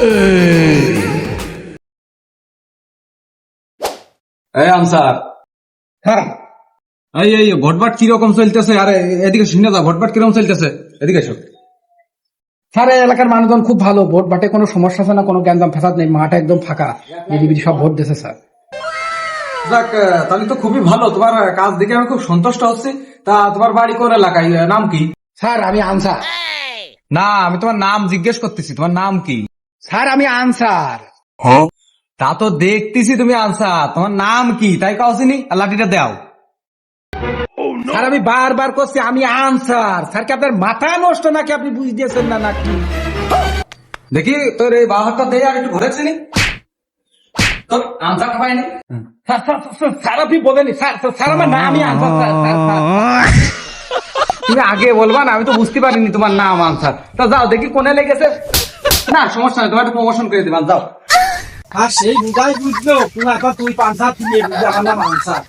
এই আনসার, হ্যাঁ এই ভোটবাট কিরকম চলতেছে? আরে এদিকে শুনে যা, ভোটবাট কিরকম চলতেছে, এদিকে এসো। স্যার, এই এলাকার মানুষজন খুব ভালো, ভোট বাটে কোনো সমস্যা আছে না, কোনো গ্যাঞ্জাম ফেসাদ নেই, মাঠে একদম ফাঁকা, নিরিবিলি সব ভোট দিয়েছে স্যার। যাক, তাহলে তো খুবই ভালো, তোমার কাজ দেখে আমি খুব সন্তুষ্ট হচ্ছি। তা তোমার বাড়ি কোন এলাকায়, নাম কি? স্যার আমি আনসার। না, আমি তোমার নাম জিজ্ঞেস করতেছি, তোমার নাম কি? স্যার আমি আনসার। তা তো দেখতেছি তুমি আনসার, তোমার নাম কি তাই কাউছিনি? লাঠিটা দাও। স্যার আমি বারবার করছি আমি আনসার। স্যার কি আপনার মাথা নষ্ট নাকি, আপনি বুঝ দিয়েছেন না নাকি? দেখি তোর এই বাহারটা দেয় আর একটু ঘুরেছিনি, তোর আনসার পাইনি। স্যার স্যার, স্যার, স্যার আপনি বলেনি স্যার, স্যার, স্যার আমার নামই আনসার স্যার, স্যার, স্যার। তুমি আগে বলবা না, আমি তো বুঝতে পারিনি তোমার নাম আনসার। তা যাও দেখি কোনে লেগেছে। না সমস্যা নেই, তোমার প্রমোশন করে দিবা, যাও। আর সেই বুঝাই বুঝলো, তুই এখন তুই পানসার, তুই আমার নাম আনসার।